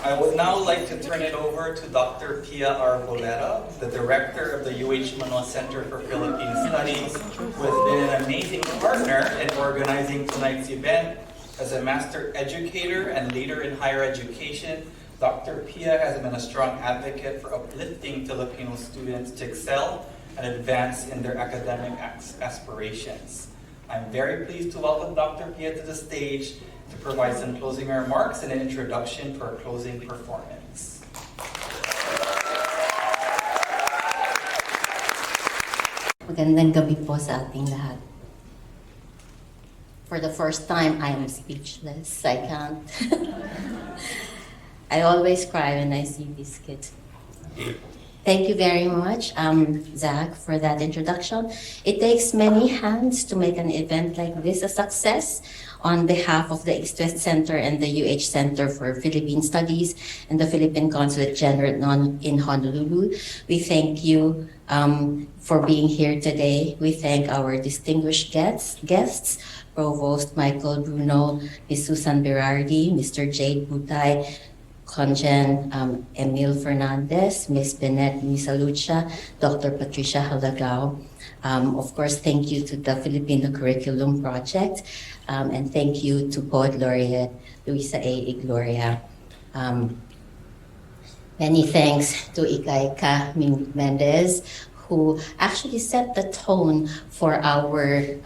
I would now like to turn it over to Dr. Pia Arboleda, the director of the UH Manoa Center for Philippine Studies, who has been an amazing partner in organizing tonight's event. As a master educator and leader in higher education, Dr. Pia has been a strong advocate for uplifting Filipino students to excel and advance in their academic aspirations. I'm very pleased to welcome Dr. Pia to the stage to provide some closing remarks and an introduction to our closing performance. Magandang gabi po sa ating lahat. For the first time, I am speechless. I can't. I always cry when I see these kids. Thank you very much, Zach, for that introduction. It takes many hands to make an event like this a success. On behalf of the East-West Center and the UH Center for Philippine Studies and the Philippine Consulate General in Honolulu, we thank you for being here today. We thank our distinguished guests, Provost Michael Bruno, Ms. Susan Berardi, Mr. Jade Butay, Conjen Emil Fernandez, Ms. Benet Misalucha, Dr. Patricia Halagao. Of course, thank you to the Filipino Curriculum Project, and thank you to Poet Laureate Luisa A. Igloria. Many thanks to Ikaika Mendez, who actually set the tone for our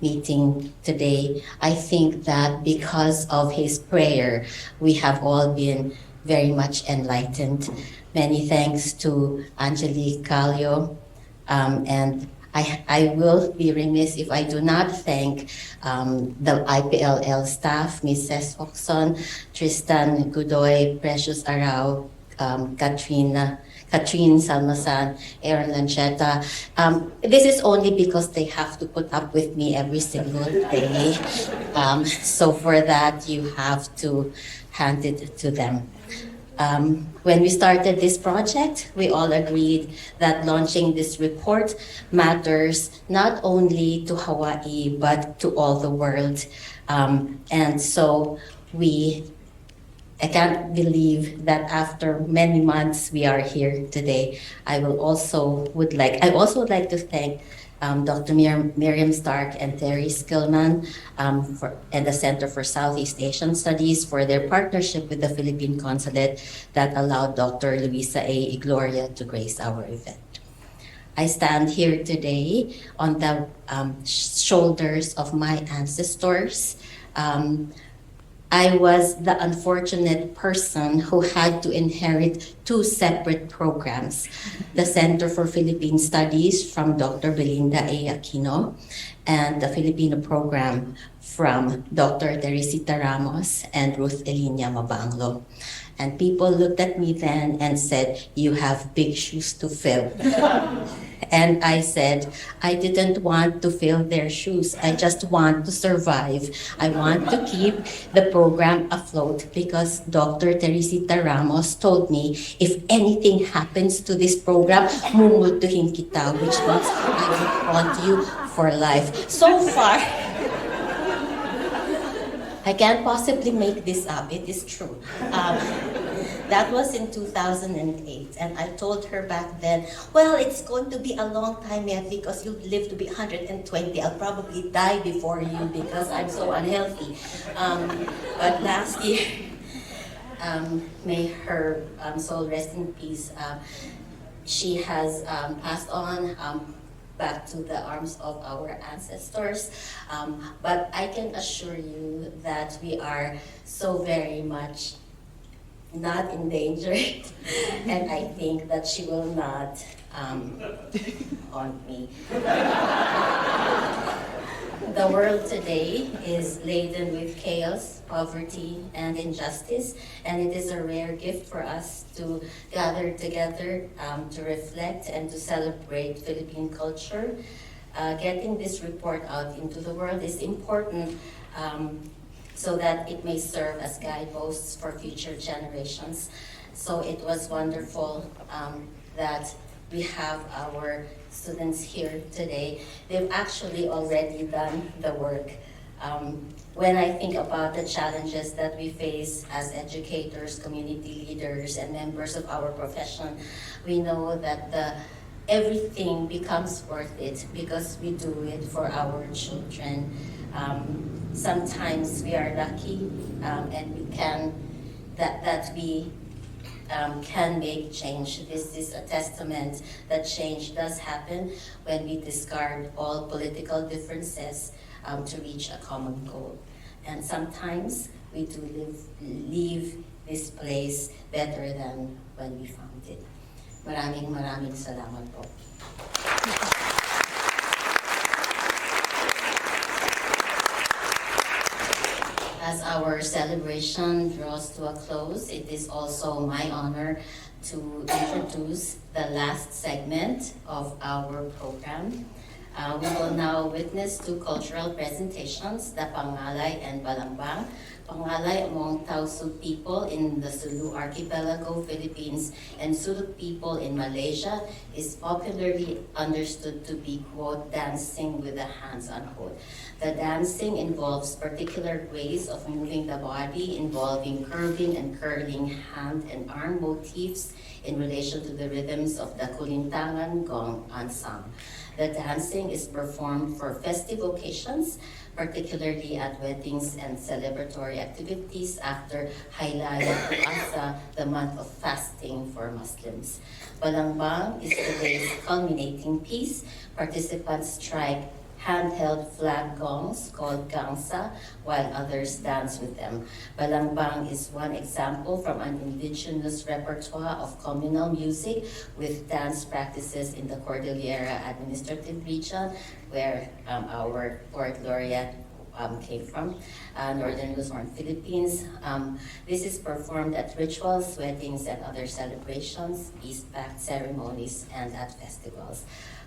meeting today. I think that because of his prayer, we have all been very much enlightened. Many thanks to Angelique Calio, and I will be remiss if I do not thank the IPLL staff, Mrs. Oxon, Tristan Gudoy, Precious Arao, Katrine Salmasan, Aaron Lancheta. This is only because they have to put up with me every single day. So for that, you have to hand it to them. When we started this project, we all agreed that launching this report matters not only to Hawaii, but to all the world. And so I can't believe that after many months we are here today. I also would like to thank Dr. Miriam Stark and Terry Skillman and the Center for Southeast Asian Studies for their partnership with the Philippine Consulate that allowed Dr. Luisa A. Igloria to grace our event. I stand here today on the shoulders of my ancestors. I was the unfortunate person who had to inherit two separate programs, the Center for Philippine Studies from Dr. Belinda A. Aquino and the Filipino program from Dr. Teresita Ramos and Ruth Elinia Mabanglo. And people looked at me then and said, "You have big shoes to fill." And I said, I didn't want to fill their shoes. I just want to survive. I want to keep the program afloat because Dr. Teresita Ramos told me, if anything happens to this program, mumultuhin kita, which means I will haunt you for life. So far, I can't possibly make this up. It is true. That was in 2008, and I told her back then, well, it's going to be a long time yet because you live to be 120. I'll probably die before you because I'm so unhealthy. But last year, may her soul rest in peace, she has passed on back to the arms of our ancestors. But I can assure you that we are so very much not endangered, and I think that she will not haunt me. The world today is laden with chaos, poverty, and injustice, and it is a rare gift for us to gather together to reflect and to celebrate Philippine culture. Getting this report out into the world is important so that it may serve as guideposts for future generations. So it was wonderful that we have our students here today. They've actually already done the work. When I think about the challenges that we face as educators, community leaders, and members of our profession, we know that everything becomes worth it because we do it for our children. Sometimes we are lucky and we can that we can make change. This is a testament that change does happen when we discard all political differences to reach a common goal. And sometimes we do leave this place better than when we found it. Maraming salamat po. As our celebration draws to a close, it is also my honor to introduce the last segment of our program. We will now witness two cultural presentations, the Pangalay and Balangbang. Pangalay among Tausug people in the Sulu Archipelago, Philippines, and Suluk people in Malaysia is popularly understood to be, quote, dancing with the hands, unquote. The dancing involves particular ways of moving the body, involving curving and curling hand and arm motifs in relation to the rhythms of the Kulintangan Gong ensemble. The dancing is performed for festive occasions, particularly at weddings and celebratory activities after Haylaya Asa, the month of fasting for Muslims. Balangbang is the day's culminating piece. Participants strike handheld flag gongs called gangsa, while others dance with them. Balangbang is one example from an indigenous repertoire of communal music with dance practices in the Cordillera Administrative Region, where our Poet Laureate came from, Northern Luzon, Philippines. This is performed at rituals, weddings, and other celebrations, peace pact ceremonies, and at festivals.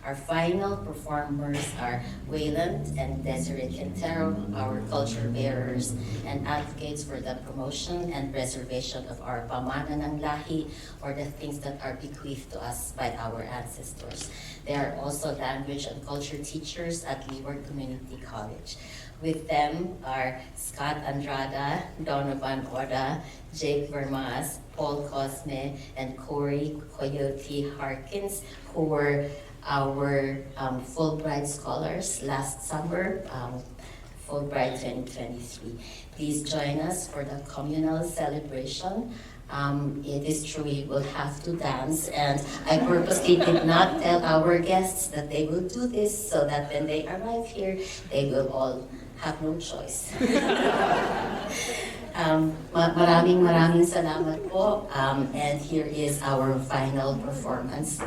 Our final performers are Wayland and Desiree Quintero, our culture bearers and advocates for the promotion and preservation of our pamana ng lahi, or the things that are bequeathed to us by our ancestors. They are also language and culture teachers at Leeward Community College. With them are Scott Andrada, Donovan Oda, Jake Vermas, Paul Cosme, and Corey Coyote Harkins, who were our Fulbright scholars last summer, Fulbright 2023. Please join us for the communal celebration. It is true we will have to dance, and I purposely did not tell our guests that they will do this so that when they arrive here, they will all have no choice. Maraming salamat po, and here is our final performance.